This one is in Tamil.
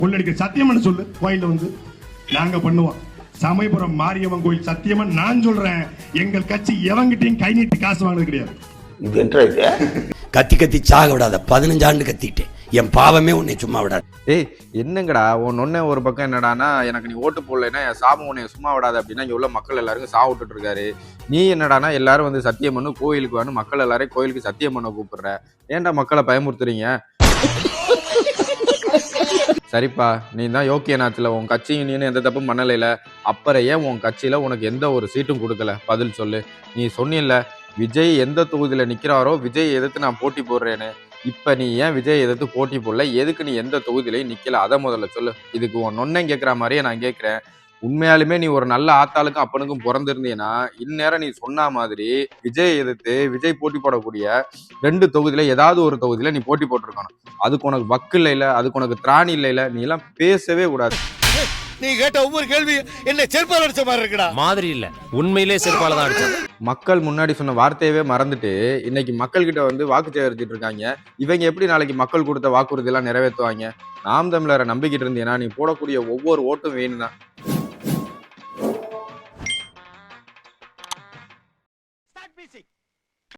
கொள்ளடிக்க சத்தியமன் சொல்லு கோயில்ல வந்து நாங்க பண்ணுவோம். சமயபுரம் மாரியம்மன் கோயில் சத்தியமன் நான் சொல்றேன். எங்கள் கட்சி எவங்கிட்டையும் கை நீட்டி காசு வாங்கினது கிடையாது. கத்தி கத்தி சாக விடாத 15 ஆண்டு கத்திட்டேன். என் பாவமே உன்னை சும்மா விடாது. ஏய் என்னங்கடா ஒன்னு ஒரு பக்கம் என்னடானா எனக்கு நீ ஓட்டு போடலைன்னா என் சாபம் உன்னை சும்மா விடாது அப்படின்னா இங்க உள்ள மக்கள் எல்லாருக்கும் சா விட்டுட்டு இருக்காரு. நீ என்னடானா எல்லாரும் வந்து சத்தியம் பண்ணு கோயிலுக்கு வேணும், மக்கள் எல்லாரையும் கோயிலுக்கு சத்தியம் பண்ண கூப்பிடுற. ஏன்டா மக்களை பயமுறுத்துறீங்க? சரிப்பா, நீ தான் யோக்கியநாத்துல உன் கட்சியும் நீனு எந்த தப்பும் பண்ணலைல, அப்புறம் ஏன் உன் கட்சியில உனக்கு எந்த ஒரு சீட்டும் கொடுக்கல? பதில் சொல்லு. நீ சொன்னில்ல விஜய் எந்த தொகுதியில நிக்கிறாரோ விஜய் எதிர்த்து நான் போட்டி போடுறேன்னு. இப்ப நீ ஏன் விஜய் எதிர்த்து போட்டி போடல? எதுக்கு நீ எந்த தொகுதியிலையும் நிக்கல? அதை முதல்ல சொல்லு. இதுக்கு உன் நொன்னை கேட்கிற மாதிரியே நான் கேட்கிறேன். உண்மையாலுமே நீ ஒரு நல்ல ஆத்தாளுக்கும் அப்பனுக்கும் பிறந்திருந்தீன்னா இந்நேரம் நீ சொன்ன மாதிரி விஜய் எதிர்த்து விஜய் போட்டி போடக்கூடிய 2 தொகுதியில ஏதாவது ஒரு தொகுதியில நீ போட்டி போட்டிருக்கணும். அதுக்கு உனக்கு வக்கு இல்லைல, அதுக்கு உனக்கு திராணி இல்லைல, நீ எல்லாம் பேசவே கூடாது. நீ கேட்ட ஒவ்வொரு கேள்வி என்ன செருப்பால அடிச்ச மாதிரி இருக்குடா. மாதிரி இல்ல, உண்மையிலே செருப்பால தான் அடிச்சது. மக்கள் முன்னாடி சொன்ன வார்த்தையவே மறந்துட்டு இன்னைக்கு மக்கள் கிட்ட வந்து வாக்கு சேகரிச்சுட்டு இருக்காங்க. இவங்க எப்படி நாளைக்கு மக்கள் கொடுத்த வாக்குறுதி எல்லாம் நிறைவேற்றுவாங்க? நாம் தமிழரை நம்பிக்கிட்டு இருந்தீங்கன்னா நீ போடக்கூடிய ஒவ்வொரு ஓட்டும் வேணும் தான்.